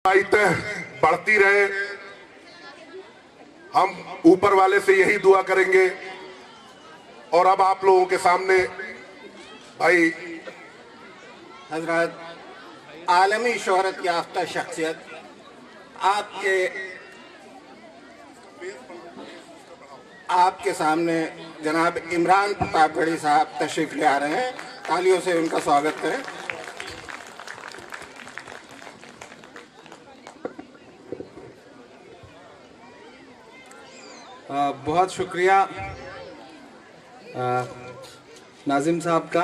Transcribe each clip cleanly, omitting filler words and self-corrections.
बढ़ती रहे। हम ऊपर वाले से यही दुआ करेंगे। और अब आप लोगों के सामने भाई हजरत आलमी शोहरत याफ्ता शख्सियत आपके सामने जनाब इमरान प्रतापगढ़ी साहब तशरीफ ले आ रहे हैं। तालियों से उनका स्वागत करें। बहुत शुक्रिया नाजिम साहब का।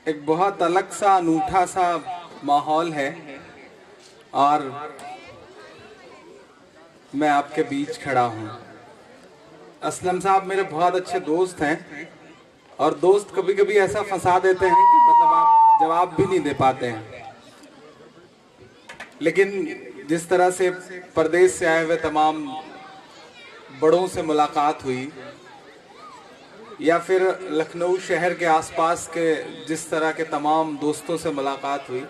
एक बहुत अलग सा अनूठा सा माहौल है और मैं आपके बीच खड़ा हूँ। असलम साहब मेरे बहुत अच्छे दोस्त हैं और दोस्त कभी कभी ऐसा फंसा देते हैं कि मतलब आप जवाब भी नहीं दे पाते हैं। लेकिन जिस तरह से परदेश से आए हुए तमाम बड़ों से मुलाकात हुई या फिर लखनऊ शहर के आसपास के जिस तरह के तमाम दोस्तों से मुलाकात हुई,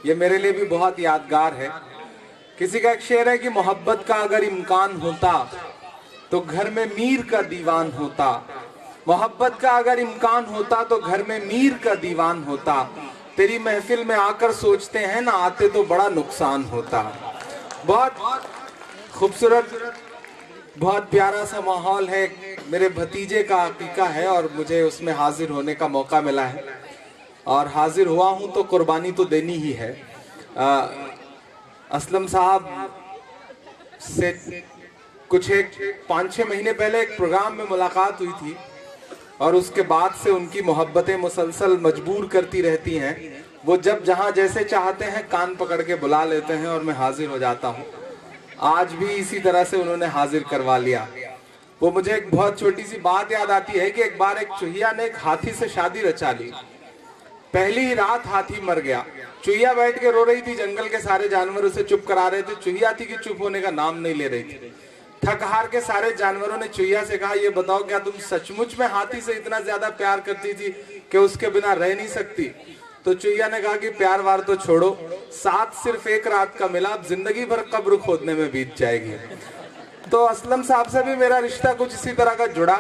ये मेरे लिए भी बहुत यादगार है। किसी का एक शेर है कि मोहब्बत का अगर इम्कान होता तो घर में मीर का दीवान होता, मोहब्बत का अगर इम्कान होता तो घर में मीर का दीवान होता, तेरी महफिल में आकर सोचते हैं ना आते तो बड़ा नुकसान होता। बहुत खूबसूरत बहुत प्यारा सा माहौल है। मेरे भतीजे का अकीका है और मुझे उसमें हाजिर होने का मौका मिला है और हाजिर हुआ हूं तो कुर्बानी तो देनी ही है। असलम साहब से कुछ 5-6 महीने पहले एक प्रोग्राम में मुलाकात हुई थी और उसके बाद से उनकी मोहब्बतें मुसलसल मजबूर करती रहती हैं। वो जब जहां जैसे चाहते हैं कान पकड़ के बुला लेते हैं और मैं हाजिर हो जाता हूं। आज भी इसी तरह से उन्होंने हाजिर करवा लिया। वो मुझे एक बहुत छोटी सी बात याद आती है कि एक बार एक चूहिया ने एक हाथी से शादी रचा ली। पहली ही रात हाथी मर गया। चूहिया बैठ के रो रही थी, जंगल के सारे जानवर उसे चुप करा रहे थे। चूहिया थी कि चुप होने का नाम नहीं ले रही थी। थक हार के सारे जानवरों ने चूहिया से कहा, ये बताओ क्या तुम सचमुच में हाथी से इतना ज्यादा प्यार करती थी कि उसके बिना रह नहीं सकती? तो चूहिया ने कहा कि प्यार वार तो छोड़ो, साथ सिर्फ एक रात का मिला, अब जिंदगी भर कब्र खोदने में बीत जाएगी। तो असलम साहब से भी मेरा रिश्ता कुछ इसी तरह का जुड़ा।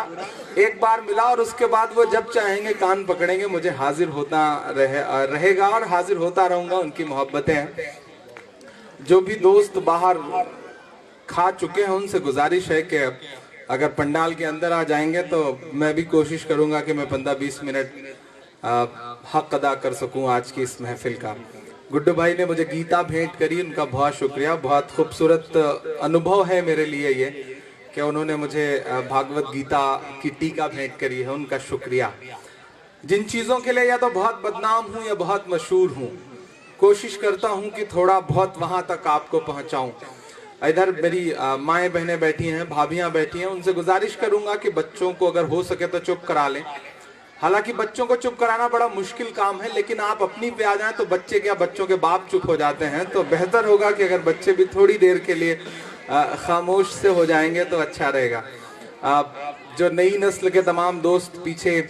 एक बार मिला और उसके बाद वो जब चाहेंगे कान पकड़ेंगे, मुझे हाजिर होता रहेगा और हाजिर होता रहूंगा। उनकी मोहब्बतें हैं। जो भी दोस्त बाहर खा चुके हैं उनसे गुजारिश है कि अगर पंडाल के अंदर आ जाएंगे तो मैं भी कोशिश करूंगा कि मैं 15-20 मिनट हक अदा कर सकूं आज की इस महफिल का। गुड्डू भाई ने मुझे गीता भेंट करी, उनका बहुत शुक्रिया। बहुत खूबसूरत अनुभव है मेरे लिए ये कि उन्होंने मुझे भागवत गीता की टीका भेंट करी है, उनका शुक्रिया। जिन चीज़ों के लिए या तो बहुत बदनाम हूँ या बहुत मशहूर हूँ, कोशिश करता हूँ कि थोड़ा बहुत वहाँ तक आपको पहुँचाऊँ। इधर मेरी माएँ बहनें बैठी हैं, भाभियाँ बैठी हैं, उनसे गुजारिश करूँगा कि बच्चों को अगर हो सके तो चुप करा लें। हालांकि बच्चों को चुप कराना बड़ा मुश्किल काम है, लेकिन आप अपनी पे आ जाएं तो बच्चे क्या, बच्चों के बाप चुप हो जाते हैं। तो बेहतर होगा कि अगर बच्चे भी थोड़ी देर के लिए खामोश से हो जाएंगे तो अच्छा रहेगा। जो नई नस्ल के तमाम दोस्त पीछे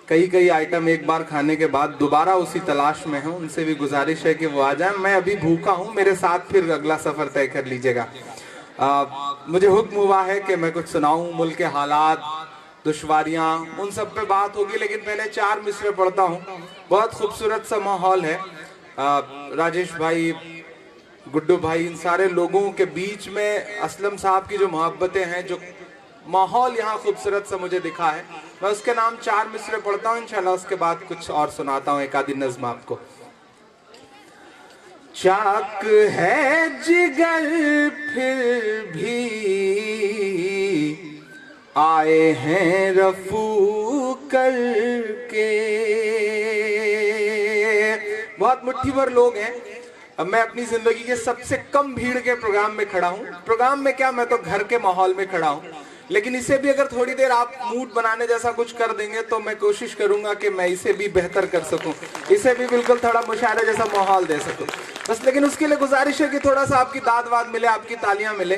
कई आइटम एक बार खाने के बाद दोबारा उसी तलाश में हैं, उनसे भी गुजारिश है कि वो आ जाएं। मैं अभी भूखा हूं, मेरे साथ फिर अगला सफर तय कर लीजिएगा। मुझे हुक्म हुआ है कि मैं कुछ सुनाऊं, मुल्क के हालात, दुश्वारियां, उन सब पे बात होगी, लेकिन पहले 4 मिसरे पढ़ता हूं। बहुत खूबसूरत सा माहौल है। राजेश भाई, गुड्डू भाई, इन सारे लोगों के बीच में असलम साहब की जो मोहब्बतें हैं, जो माहौल यहाँ खूबसूरत सा मुझे दिखा है, मैं उसके नाम 4 मिसरे पढ़ता हूँ। इंशाल्लाह उसके बाद कुछ और सुनाता हूँ, एक आधी नज्म आपको। चाक है जिगर फिर भी आए हैं रफू करके। बहुत मुट्ठी भर लोग हैं। अब मैं अपनी जिंदगी के सबसे कम भीड़ के प्रोग्राम में खड़ा हूं। प्रोग्राम में क्या, मैं तो घर के माहौल में खड़ा हूं, लेकिन इसे भी अगर थोड़ी देर आप मूड बनाने जैसा कुछ कर देंगे तो मैं कोशिश करूंगा कि मैं इसे भी बेहतर कर सकूं, इसे भी बिल्कुल थोड़ा मुशायरे जैसा माहौल दे सकूं बस। लेकिन उसके लिए गुजारिश है कि थोड़ा सा आपकी दाद वाद मिले, आपकी तालियां मिले,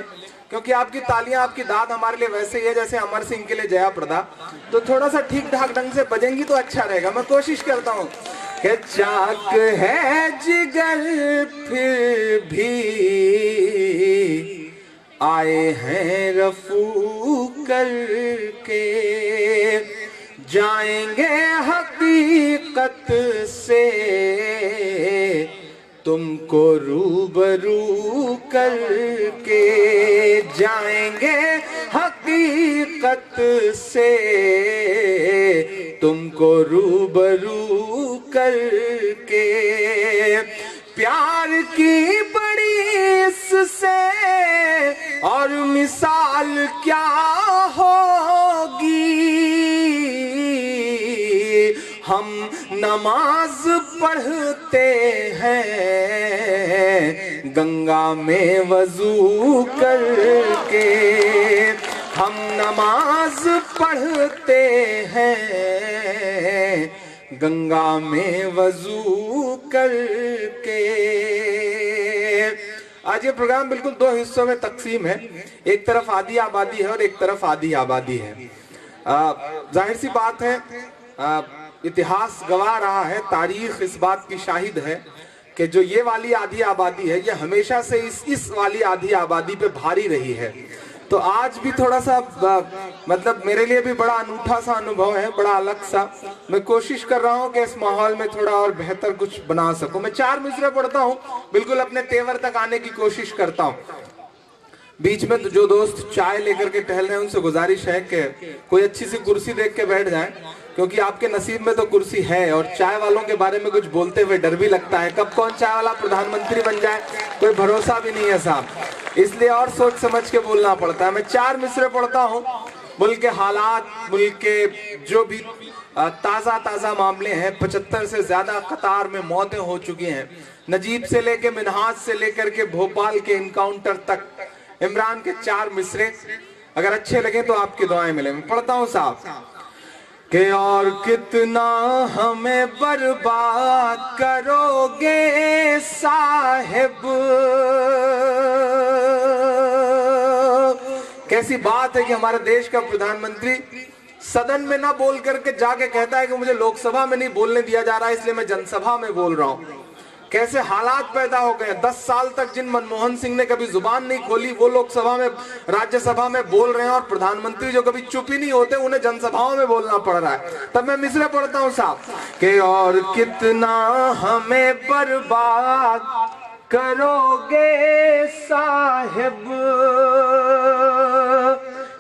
क्योंकि आपकी तालियां, आपकी दाद हमारे लिए वैसे ही है जैसे अमर सिंह के लिए जया प्रदा। तो थोड़ा सा ठीक ठाक ढंग से बजेंगी तो अच्छा रहेगा। मैं कोशिश करता हूँ कि चाक है जिगर फिर भी आए हैं रफू करके, जाएंगे हकीकत से तुमको रूबरू करके, जाएंगे हकीकत से तुमको रूबरू करके। प्यार की बड़ी इससे और मिसाल क्या होगी, हम नमाज पढ़ते हैं गंगा में वजू करके, हम नमाज पढ़ते हैं गंगा में वजू करके। आज ये प्रोग्राम बिल्कुल दो हिस्सों में तकसीम है, एक तरफ आधी आबादी है और एक तरफ आधी आबादी है। जाहिर सी बात है, इतिहास गवाह रहा है, तारीख इस बात की शाहिद है कि जो ये वाली आधी आबादी है ये हमेशा से इस वाली आधी आबादी पे भारी रही है। तो आज भी थोड़ा सा मतलब मेरे लिए भी बड़ा अनूठा सा अनुभव है, बड़ा अलग सा। मैं कोशिश कर रहा हूँ कि इस माहौल में थोड़ा और बेहतर कुछ बना सकूं। मैं 4 मिसरे पढ़ता हूँ, बिल्कुल अपने तेवर तक आने की कोशिश करता हूँ। बीच में तो जो दोस्त चाय लेकर के टहल रहे हैं उनसे गुजारिश है कि कोई अच्छी सी कुर्सी देख के बैठ जाएं, क्योंकि आपके नसीब में तो कुर्सी है। और चाय वालों के बारे में कुछ बोलते हुए डर भी लगता है, कब कौन चाय वाला प्रधानमंत्री बन जाए कोई भरोसा भी नहीं है साहब, इसलिए और सोच समझ के बोलना पड़ता है। मैं 4 मिसरे पढ़ता हूँ। मुल्क के हालात, मुल्क के जो भी ताज़ा मामले हैं, 75 से ज्यादा कतार में मौतें हो चुकी हैं, नजीब से लेके मिन्हाज से लेकर के भोपाल के इनकाउंटर तक। इमरान के 4 मिसरे अगर अच्छे लगे तो आपकी दुआएं मिले। मैं पढ़ता हूँ साहब कि और कितना हमें बर्बाद करोगे साहिब। कैसी बात है कि हमारे देश का प्रधानमंत्री सदन में ना बोल करके जाके कहता है कि मुझे लोकसभा में नहीं बोलने दिया जा रहा है, इसलिए मैं जनसभा में बोल रहा हूं। कैसे हालात पैदा हो गए। 10 साल तक जिन मनमोहन सिंह ने कभी जुबान नहीं खोली वो लोकसभा में, राज्यसभा में बोल रहे हैं, और प्रधानमंत्री जो कभी चुप ही नहीं होते उन्हें जनसभाओं में बोलना पड़ रहा है। तब मैं मिसरे पढ़ता हूं साहब कि और कितना हमें बर्बाद करोगे साहिब,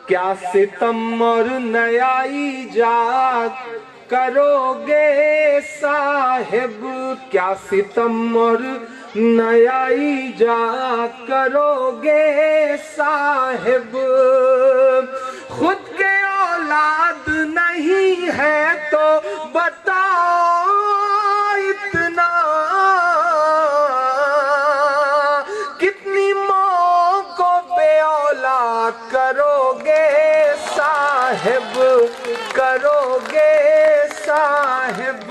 क्या सितम और नया ईजाद करोगे साहिब, क्या सितम और नया ईजाद करोगे साहिब। खुद के औलाद नहीं है तो बताओ इतना, कितनी माँ को बेऔलाद करोगे साहिब, करोगे साहिब।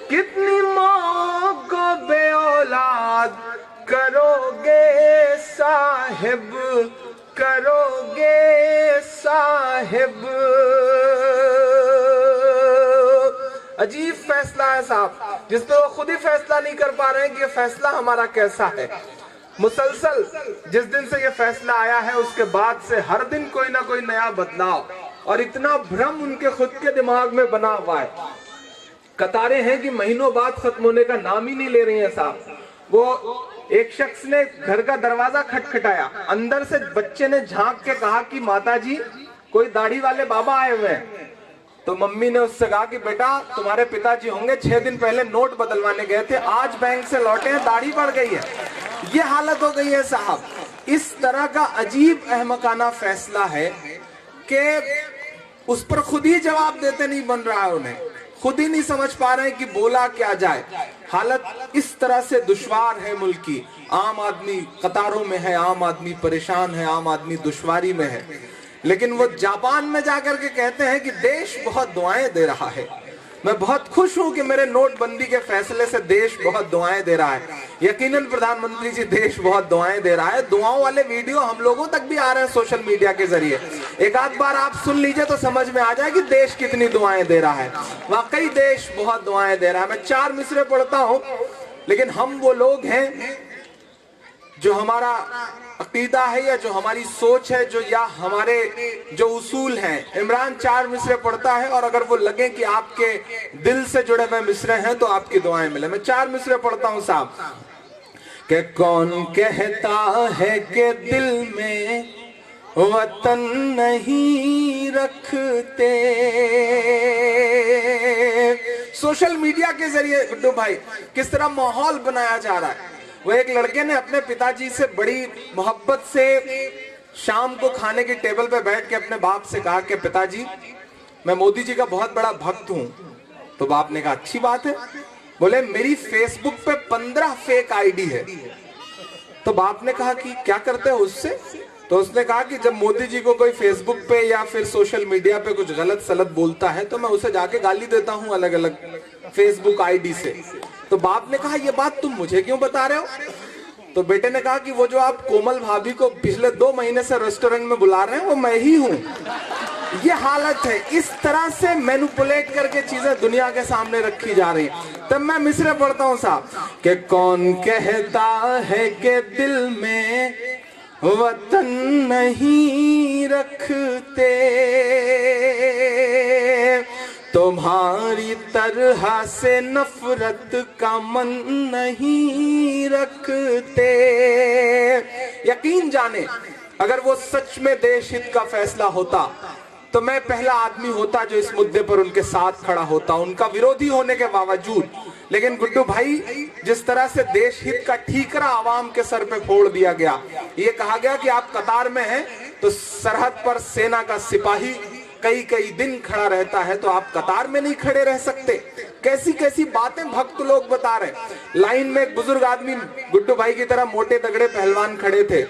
कितनी माँ को बेऔलाद करोगे साहिब, करोगे साहिब। अजीब फैसला है साहब, जिस पे वो खुद ही फैसला नहीं कर पा रहे हैं कि ये फैसला हमारा कैसा है। मुसलसल जिस दिन से ये फैसला आया है उसके बाद से हर दिन कोई ना कोई नया बदलाव, और इतना भ्रम उनके खुद के दिमाग में बना हुआ है। कतारें हैं कि महीनों बाद खत्म होने का नाम ही नहीं ले रही हैं साहब। वो एक शख्स ने घर का दरवाजा खटखटाया, अंदर से बच्चे ने झांक के कहा कि माताजी कोई दाढ़ी वाले बाबा आए हुए हैं। तो मम्मी ने उससे कहा कि बेटा तुम्हारे पिताजी होंगे, 6 दिन पहले नोट बदलवाने गए थे, आज बैंक से लौटे हैं, दाढ़ी बढ़ गई है। ये हालत हो गई है साहब। इस तरह का अजीब अहमकाना फैसला है कि उस पर खुद ही जवाब देते नहीं बन रहा है उन्हें, खुद ही नहीं समझ पा रहे हैं कि बोला क्या जाए। हालत इस तरह से दुश्वार है मुल्क की। आम आदमी कतारों में है, आम आदमी परेशान है, आम आदमी दुश्वारी में है, लेकिन वो जापान में जाकर के कहते हैं कि देश बहुत दुआएं दे रहा है। मैं बहुत खुश हूं कि मेरे नोटबंदी के फैसले से देश बहुत दुआएं दे रहा है। यकीनन प्रधानमंत्री जी देश बहुत दुआएं दे रहा है। दुआओं वाले वीडियो हम लोगों तक भी आ रहे हैं सोशल मीडिया के जरिए। एक आध बार आप सुन लीजिए तो समझ में आ जाए कि देश कितनी दुआएं दे रहा है। वाकई देश बहुत दुआएं दे रहा है। मैं 4 मिसरे पढ़ता हूं, लेकिन हम वो लोग हैं जो हमारा अकीदा है या जो हमारी सोच है, जो या हमारे जो उसूल हैं। इमरान 4 मिसरे पढ़ता है और अगर वो लगे कि आपके दिल से जुड़े हुए मिसरे हैं तो आपकी दुआएं मिले। मैं 4 मिसरे पढ़ता हूं साहब। कि कौन कहता है कि दिल में वतन नहीं रखते। सोशल मीडिया के जरिए गुड्डू भाई किस तरह माहौल बनाया जा रहा है। वो एक लड़के ने अपने पिताजी से बड़ी मोहब्बत से शाम को खाने की टेबल पे बैठ के अपने बाप से कहा कि पिताजी मैं मोदी जी का बहुत बड़ा भक्त हूं। तो बाप ने कहा अच्छी बात है। बोले मेरी फेसबुक पे 15 फेक आईडी है। तो बाप ने कहा कि क्या करते हो उससे। तो उसने कहा कि जब मोदी जी को कोई फेसबुक पे या फिर सोशल मीडिया पे कुछ गलत सलत बोलता है तो मैं उसे जाके गाली देता हूं अलग अलग फेसबुक आईडी से। तो बाप ने कहा ये बात तुम मुझे क्यों बता रहे हो। तो बेटे ने कहा कि वो जो आप कोमल भाभी को पिछले 2 महीने से रेस्टोरेंट में बुला रहे हैं वो मैं ही हूं। ये हालत है। इस तरह से मैनिपुलेट करके चीजें दुनिया के सामने रखी जा रही है। तब मैं मिसरे पढ़ता हूं साहब कि कौन कहता है कि दिल में वतन नहीं रखते। तुम्हारी तरह से नफरत का मन नहीं रखते। यकीन जाने अगर वो सच में देश हित का फैसला होता तो मैं पहला आदमी होता जो इस मुद्दे पर उनके साथ खड़ा होता, उनका विरोधी होने के बावजूद। लेकिन गुड्डू भाई जिस तरह से देश हित का ठीकरा आवाम के सर पे फोड़ दिया गया, ये कहा गया कि आप कतार में हैं तो सरहद पर सेना का सिपाही कई कई दिन खड़ा रहता है तो आप कतार में नहीं खड़े रह सकते। कैसी कैसी बातें भक्त लोग बता रहे। लाइन में एक बुजुर्ग आदमी गुड्डू भाई की तरह मोटे तगड़े पहलवान खड़े थे।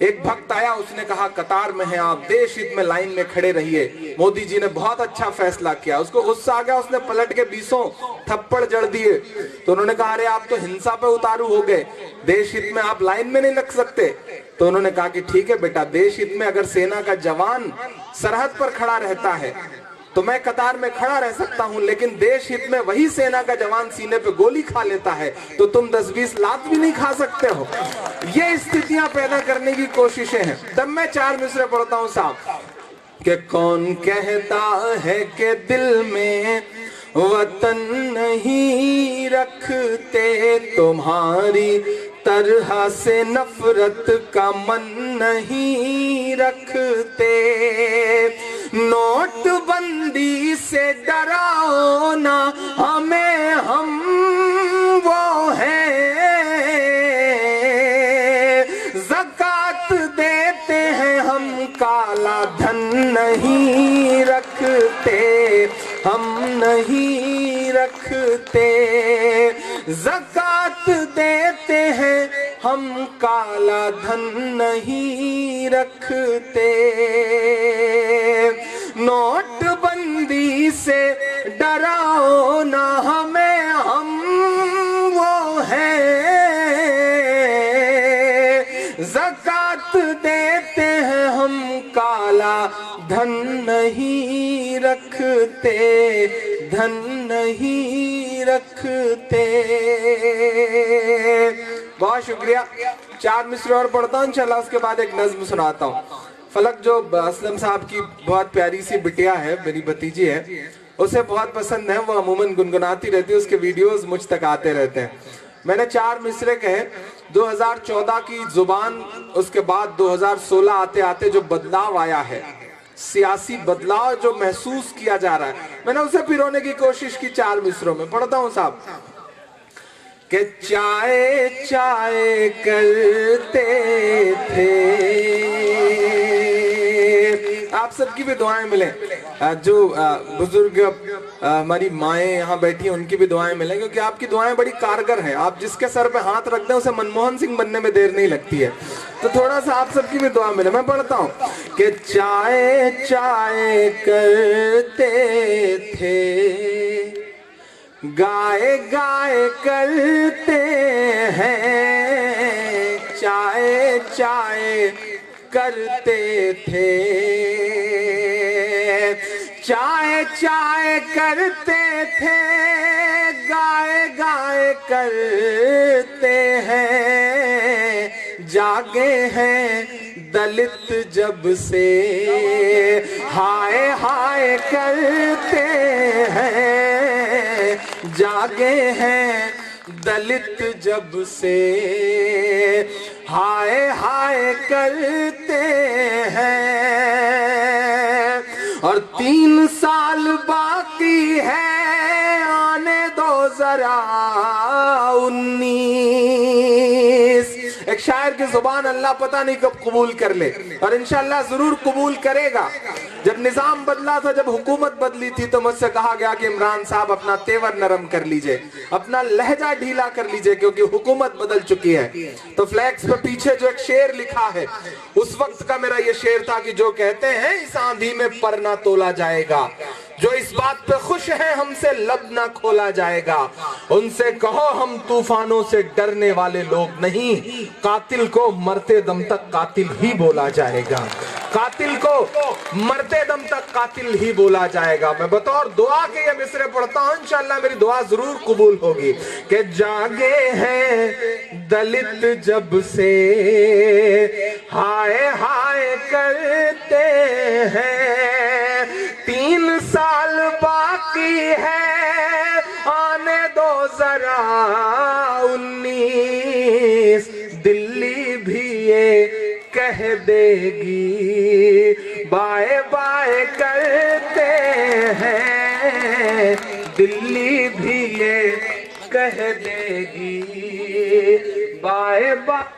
एक भक्त आया, उसने कहा कतार में हैं आप, देश हित में लाइन में खड़े रहिए, मोदी जी ने बहुत अच्छा फैसला किया। उसको गुस्सा आ गया, उसने पलट के 20 थप्पड़ जड़ दिए। तो उन्होंने कहा अरे आप तो हिंसा पे उतारू हो गए, देश हित में आप लाइन में नहीं लग सकते। तो उन्होंने कहा कि ठीक है बेटा, देश हित में अगर सेना का जवान सरहद पर खड़ा रहता है तो मैं कतार में खड़ा रह सकता हूं, लेकिन देश हित में वही सेना का जवान सीने पे गोली खा लेता है तो तुम 10-20 लात भी नहीं खा सकते हो। ये स्थितियां पैदा करने की कोशिशें हैं। तब मैं 4 मिसरे पढ़ता हूं साहब कि कौन कहता है कि दिल में वतन नहीं रखते। तुम्हारी तरह से नफरत का मन नहीं रखते। नोटबंदी से डराओ ना हमें, हम वो हैं। ज़कात देते हैं हम, काला धन नहीं रखते, हम नहीं रखते। ज़कात देते हैं हम, काला धन नहीं रखते। नोटबंदी से डराओ ना हमें, हम वो हैं। ज़कात देते हैं हम, काला धन नहीं रखते, धन नहीं रखते। बहुत शुक्रिया। 4 मिसरे और पढ़ता हूँ इंशाल्लाह, उसके बाद एक नज्म सुनाता हूँ। फलक जो असलम साहब की बहुत प्यारी सी बिटिया है, मेरी भतीजी है, उसे बहुत पसंद है। वो अमूमन गुनगुनाती रहती है, उसके वीडियोस मुझ तक आते रहते हैं। मैंने 4 मिसरे कहे। 2014 की जुबान, उसके बाद 2016 आते आते जो बदलाव आया है, सियासी बदलाव जो महसूस किया जा रहा है, मैंने उसे पिरोने की कोशिश की 4 मिसरों में। पढ़ता हूं साहब कि चाय चाय करते थे। आप सबकी भी दुआएं मिले, जो बुजुर्ग हमारी माएँ यहाँ बैठी हैं उनकी भी दुआएं मिले, क्योंकि आपकी दुआएं बड़ी कारगर हैं। आप जिसके सर पे हाथ रखते हैं उसे मनमोहन सिंह बनने में देर नहीं लगती है। तो थोड़ा सा आप सबकी भी दुआ मिले। मैं पढ़ता हूँ कि चाय चाय करते थे, गाय गाय करते हैं, चाय चाय करते थे, चाय चाय करते थे, गाए गाए करते हैं, जागे हैं दलित जब से, हाय हाय करते हैं, जागे हैं दलित जब से, हाय हाय करते हैं। और 3 साल बाकी है, आने दो जरा 19। एक शायर की जुबान अल्लाह पता नहीं कब कबूल कर ले, और इंशाअल्लाह जरूर कबूल करेगा। जब निजाम बदला था, जब हुकूमत बदली थी, तो मुझसे कहा गया कि इमरान साहब अपना तेवर नरम कर लीजिए, अपना लहजा ढीला कर लीजिए, क्योंकि हुकूमत बदल चुकी है। तो फ्लैक्स पे पीछे जो एक शेर लिखा है, उस वक्त का मेरा ये शेर था कि जो कहते हैं इस आंधी में पर ना तोला जाएगा, जो इस बात पे खुश है हमसे लब ना खोला जाएगा, उनसे कहो हम तूफानों से डरने वाले लोग नहीं, कातिल को मरते दम तक कातिल ही बोला जाएगा, कातिल को मरते दम तक कातिल ही बोला जाएगा। मैं बतौर दुआ के ये मिसरे पढ़ता हूं, इंशाअल्लाह मेरी दुआ जरूर कबूल होगी कि जागे हैं दलित जब से, हाय हाय करते हैं, 3 साल बाकी है, आने दो जरा 19। दिल्ली भी ये कह देगी, बाय बाय करते हैं, दिल्ली भी ये कह देगी, बाय बाय